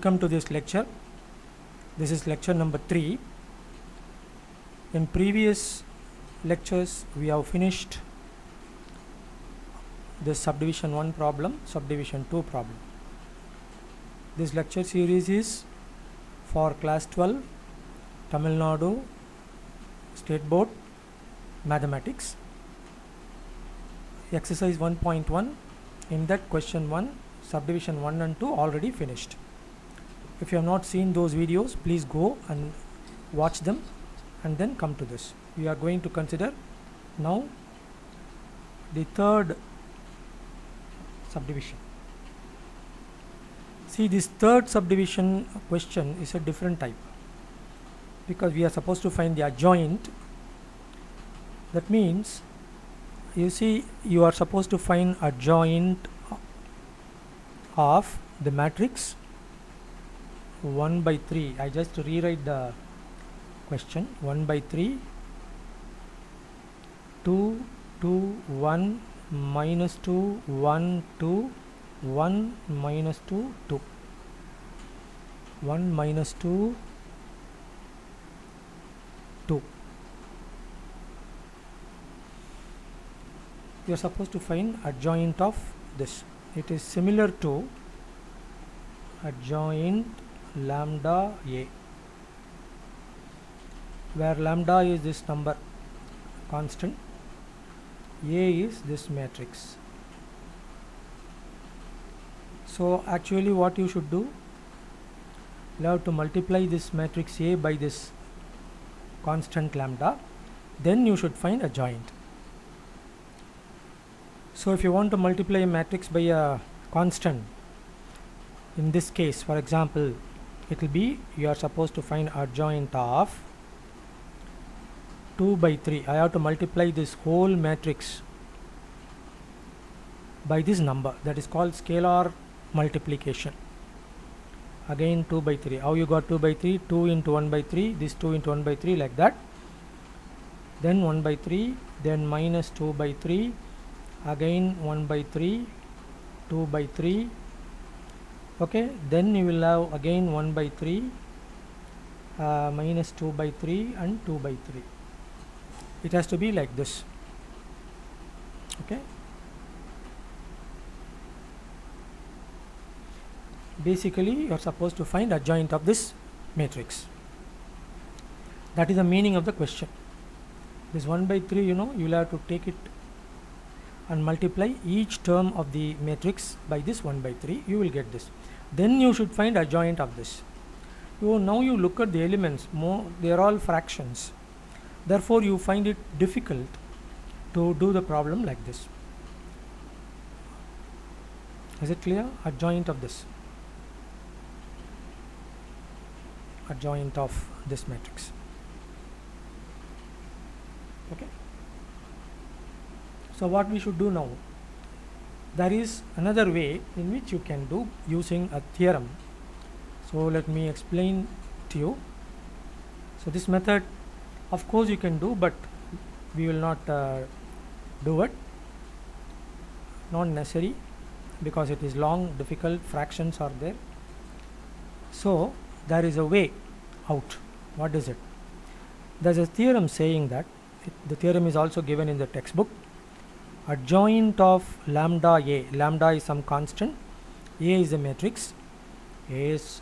Welcome to this lecture. This is lecture number 3. In previous lectures we have finished this subdivision 1 problem, subdivision 2 problem. This lecture series is for class 12 Tamil Nadu State Board Mathematics, exercise 1.1. In that, question 1, subdivision 1 and 2 already finished. If you have not seen those videos, please go and watch them and then come to this. We are going to consider now the third subdivision. See, this third subdivision question is a different type, because we are supposed to find the adjoint. That means, you see, you are supposed to find adjoint of the matrix 1 by 3. I just rewrite the question. 1 by 3, 2, 2, 1, minus 2, 1, 2, 1, minus 2, 2. 1 minus 2, 2. You are supposed to find adjoint of this. It is similar to adjoint lambda A, where lambda is this number constant, A is this matrix. So actually what you should do, you have to multiply this matrix A by this constant lambda, then you should find adjoint. So if you want to multiply a matrix by a constant, in this case, for example, it will be, you are supposed to find adjoint of 2 by 3. I have to multiply this whole matrix by this number. That is called scalar multiplication. Again 2 by 3. How you got 2 by 3? 2 into 1 by 3. This 2 into 1 by 3, like that. Then 1 by 3. Then minus 2 by 3. Again 1 by 3. 2 by 3. Okay, then you will have again 1 by 3, minus 2 by 3 and 2 by 3. It has to be like this. Okay. Basically, you are supposed to find adjoint of this matrix. That is the meaning of the question. This 1 by 3, you will have to take it and multiply each term of the matrix by this 1 by 3. You will get this. Then you should find adjoint of this. Now you look at the elements, they are all fractions. Therefore you find it difficult to do the problem like this. Is it clear? Adjoint of this. Adjoint of this matrix. Okay. So what we should do now? There is another way in which you can do using a theorem. So let me explain to you. So this method, of course you can do, but we will not do it. Not necessary, because it is long, difficult, fractions are there. So there is a way out. What is it? There is a theorem saying that, the theorem is also given in the textbook. Adjoint of lambda A, lambda is some constant, A is a matrix, is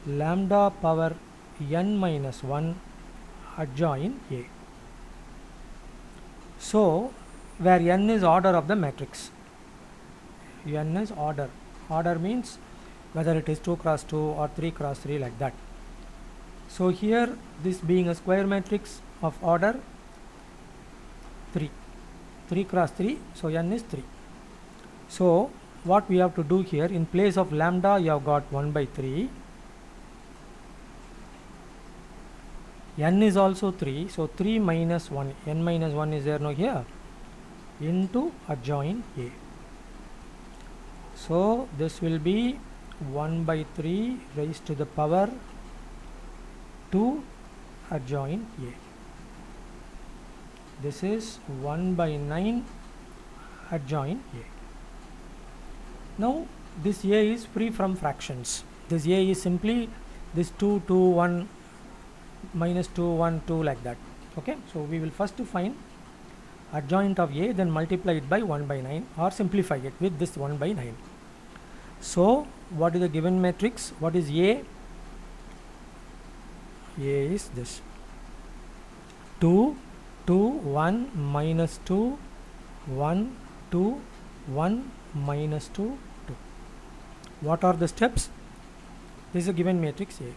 lambda power n minus 1 adjoint A. So where n is order of the matrix, n is order. Order means whether it is 2 cross 2 or 3 cross 3, like that. So here, this being a square matrix of order 3. 3 cross 3, so n is 3. So what we have to do here, in place of lambda you have got 1 by 3, n is also 3, so 3 minus 1, n minus 1 is there no here, into adjoint A. So this will be 1 by 3 raised to the power 2 adjoint A. This is 1 by 9 adjoint A. Now this A is free from fractions. This A is simply this 2, 2, 1, minus 2, 1, 2 like that. Okay, so we will first find adjoint of A, then multiply it by 1 by 9 or simplify it with this 1 by 9. So what is the given matrix? What is A? A is this 2, 2, 1, minus 2, 1, 2, 1, minus 2, 2. What are the steps? This is a given matrix A.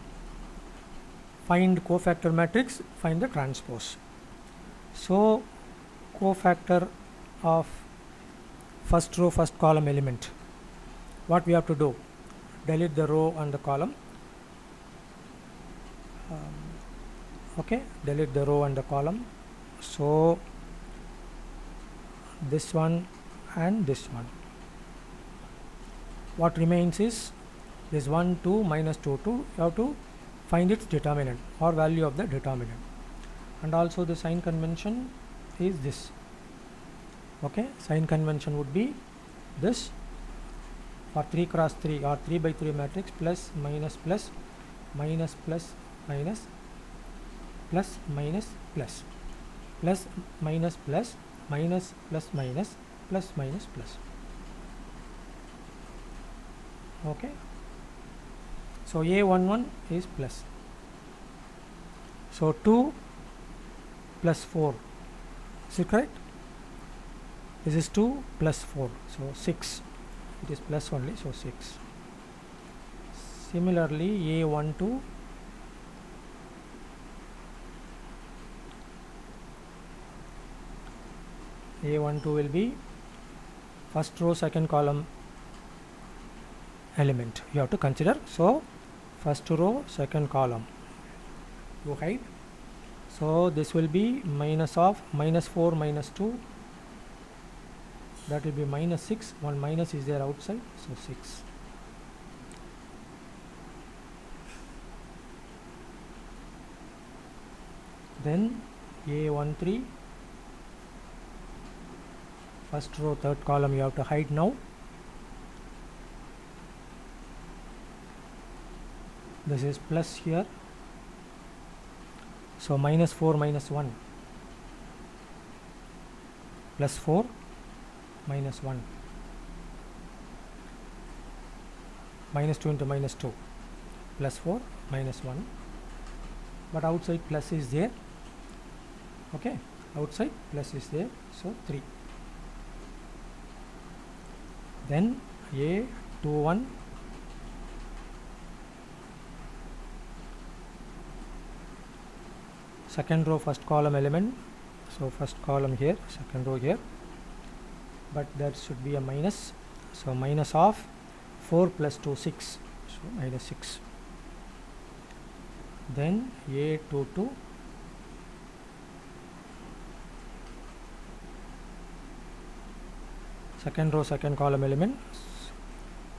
Find cofactor matrix, find the transpose. So cofactor of first row, first column element. What we have to do? Delete the row and the column. Okay, delete the row and the column. So this one and this one. What remains is this 1, 2, minus 2, 2. You have to find its determinant or value of the determinant. And also the sign convention is this. Okay, sign convention would be this for 3 cross 3 or 3 by 3 matrix, plus minus plus minus plus minus plus minus plus plus minus plus minus plus minus plus minus plus. Okay, so A11 is plus. So 2 plus 4, is it correct? This is 2 plus 4, so 6. It is plus only, so 6. Similarly, A12 will be first row, second column element you have to consider. So first row, second column you hide. So this will be minus of minus 4 minus 2, that will be minus 6. One minus is there outside, so 6. Then A13 first row, third column you have to hide now. This is plus here, so minus 4 minus 1, plus 4 minus 1, minus 2 into minus 2, plus 4 minus 1, but outside plus is there. Okay, outside plus is there, so 3. Then A21 second row, first column element, so first column here, second row here, but that should be a minus, so minus of 4 plus 2, 6, so minus 6. Then A22 second row, second column element,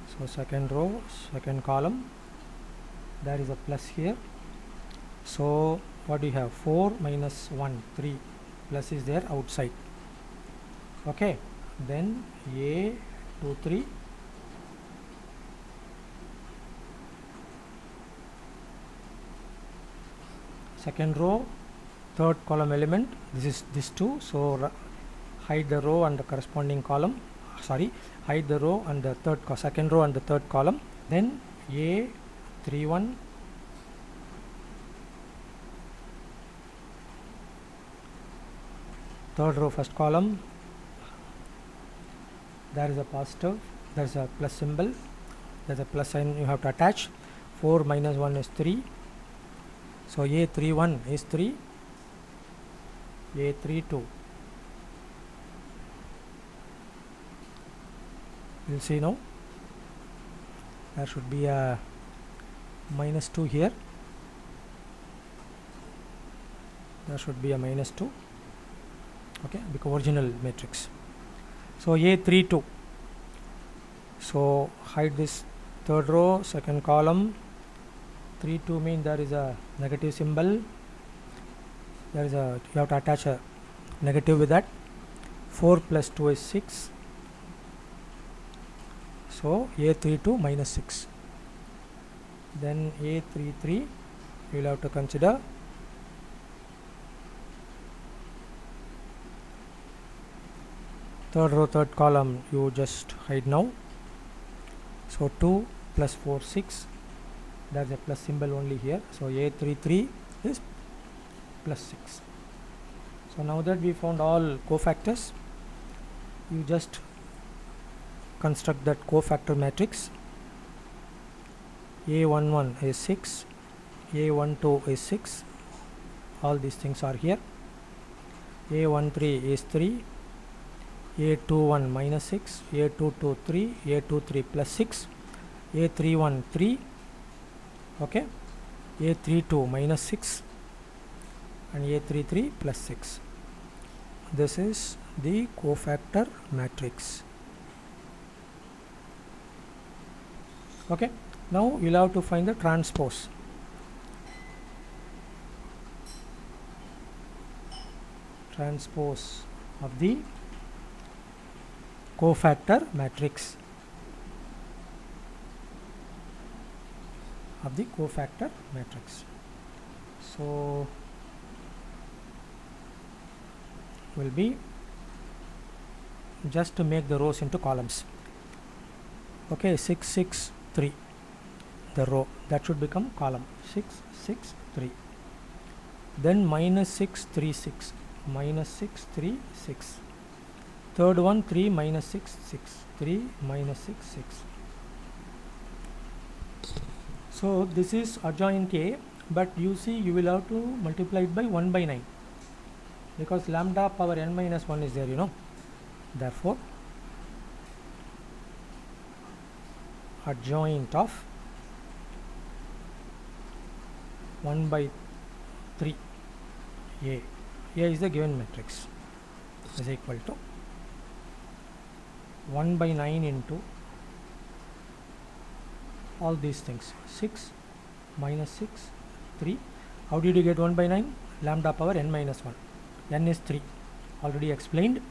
so second row, second column, there is a plus here. So what do you have? 4 minus 1, 3, plus is there outside. Okay, then A23 second row, third column element, this is this 2, so hide the row and the corresponding column, hide the row and the second row and the third column. Then A31 third row, first column, there is a positive, there is a plus symbol, there is a plus sign you have to attach. 4 minus 1 is 3, so A31 is 3, A32 you will see now there should be a minus 2 here, there should be a minus 2. Okay, because original matrix. So A32, so hide this third row, second column. 32 means there is a negative symbol, there is a, you have to attach a negative with that. 4 plus 2 is 6, so A32 minus 6. then A33 you will have to consider. Third row, third column you just hide now. So 2 plus 4, 6. There's a plus symbol only here. So A33 is plus 6. So now that we found all cofactors, you just construct that cofactor matrix. A11 is 6, A12 is 6, all these things are here. A13 is 3, A21 minus 6, A22 3, A23 plus 6, A31 3, okay, A32 minus 6 and A33 plus 6. This is the cofactor matrix. Okay, now you'll have to find the transpose. Transpose of the cofactor matrix. Of the cofactor matrix. So will be just to make the rows into columns. Okay, 6 6 3, the row that should become column. 6 6 3, then minus 6 3 6, minus 6 3 6, third one 3 minus 6 6, 3 minus 6 6. So this is adjoint A, but you see you will have to multiply it by 1 by 9 because lambda power n minus 1 is there, you know. Therefore adjoint of 1 by 3 A is the given matrix, is equal to 1 by 9 into all these things, 6 minus 6 3. How did you get 1 by 9? Lambda power n minus 1, n is 3, already explained.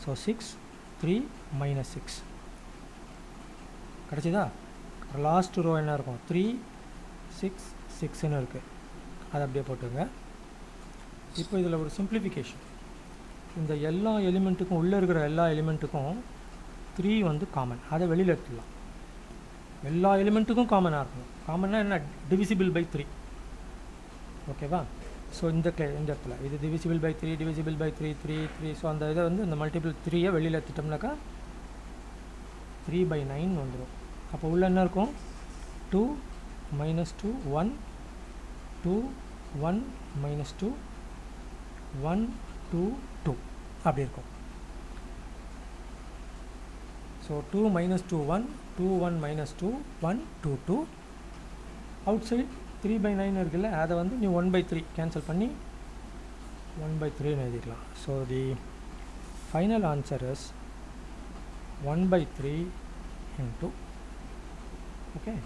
So 6 3 minus 6 கிடச்சிதா. Last row என்ன இருக்கும், 3 6 6ன்னு இருக்குது, அதை அப்படியே போட்டுங்க. இப்போ இதில் ஒரு simplification, இந்த எல்லா எலிமெண்ட்டுக்கும் உள்ளே இருக்கிற எல்லா எலிமெண்ட்டுக்கும் 3 வந்து காமன், அதை வெளியில் எடுத்துடலாம். எல்லா எலிமெண்ட்டுக்கும் காமனாக இருக்கும். காமன்னா என்ன, டிவிசிபிள் பை 3, ஓகேவா. ஸோ இந்த இடத்துல இது divisible by 3, divisible by 3 3 3. So அந்த இதை வந்து இந்த மல்டிபிள் 3யை வெளியில் எடுத்துட்டோம்னாக்கா 3 by 9 வந்துடும். அப்போ உள்ள என்ன இருக்கும், 2 minus 2 1 2 1 minus 2 1 2 2 அப்படி இருக்கும். So 2 minus 2 1 2 1 minus 2 1 2 2. Outside 3 by 9 இருக்குல்ல, அதை வந்து நீ 1 by 3 கேன்சல் பண்ணி 1 by 3ன்னு எழுதிக்கலாம். So the final answer is 1 by 3 into, okay,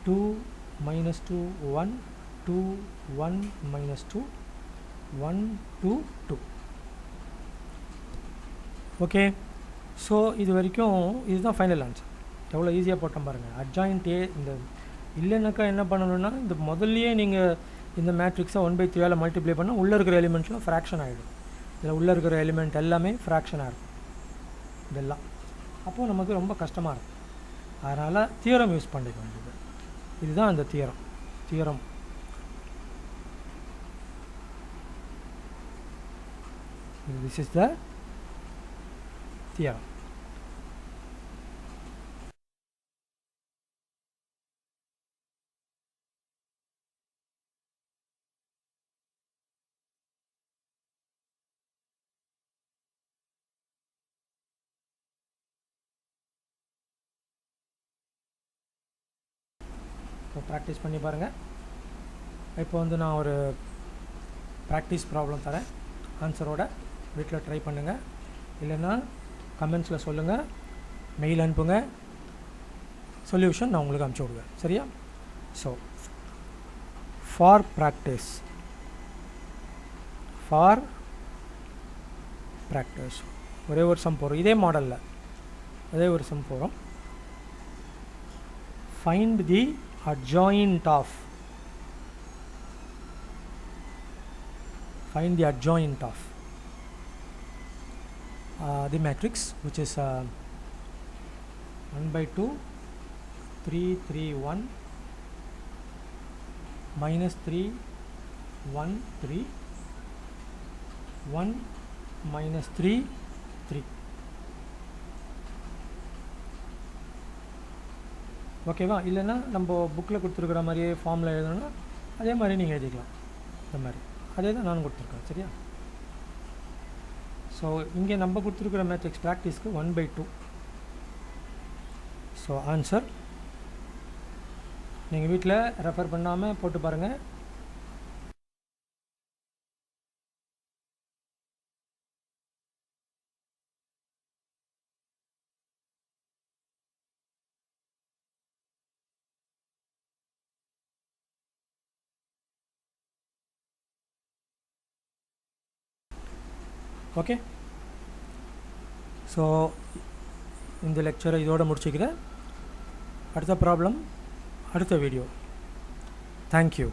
2 minus 2 1 2 1 minus 2 1 2 2. Okay, so இது வரைக்கும் இதுதான் ஃபைனல் ஆன்சர். எவ்வளோ ஈஸியாக போட்டோம் பாருங்கள். அட்ஜாயிண்ட் ஏ இந்த இல்லைனாக்கா என்ன பண்ணணும்னா, இந்த முதல்லையே நீங்கள் இந்த மேட்ரிக்ஸை 1 by 3 மல்டிப்ளை பண்ணால் உள்ளே இருக்கிற எலிமெண்ட்ஸ்லாம் ஃப்ராக்ஷன் ஆகிடும். இதில் உள்ளே இருக்கிற எலிமெண்ட் எல்லாமே ஃப்ராக்ஷனாக இருக்கும் இதெல்லாம். அப்போது நமக்கு ரொம்ப கஷ்டமாக இருக்கும். அதனால் தியரம் யூஸ் பண்ணிக்க வேண்டியது. இதுதான் அந்த theorem. This is the theorem. இப்போ ப்ராக்டிஸ் பண்ணி பாருங்கள். இப்போ வந்து நான் ஒரு ப்ராக்டிஸ் ப்ராப்ளம் தரேன், ஆன்சரோட வீட்டில் ட்ரை பண்ணுங்கள். இல்லைன்னா கமெண்ட்ஸில் சொல்லுங்கள், மெயில் அனுப்புங்க, சொல்யூஷன் நான் உங்களுக்கு அனுப்பிச்சி விடுவேன். சரியா? ஸோ ஃபார் ப்ராக்டிஸ் ஒரே ஒரு சம் போகிறோம், இதே மாடலில் ஒரே ஒரு சம் போகிறோம். find the adjoint of the matrix, which is 1 by 2 3 3 1 minus 3 1 3 1 minus 3 3. ஓகேவா? இல்லைன்னா நம்ம புக்கில் கொடுத்துருக்குற மாதிரியே ஃபார்மில் எழுதணும்னா அதே மாதிரி நீங்கள் எழுதிக்கலாம். இந்த மாதிரி அதே தான் நான் கொடுத்துருக்கேன். சரியா? ஸோ இங்கே நம்ம கொடுத்துருக்குற மேட்ரிக்ஸ் ப்ராக்டிஸ்க்கு 1 by 2. ஸோ ஆன்சர் நீங்கள் வீட்டில் ரெஃபர் பண்ணாமல் போட்டு பாருங்கள். ஓகே, ஸோ இந்த லெக்சரை இதோடு முடிச்சுக்கிறேன். அடுத்த ப்ராப்ளம் அடுத்த வீடியோ. தேங்க்யூ.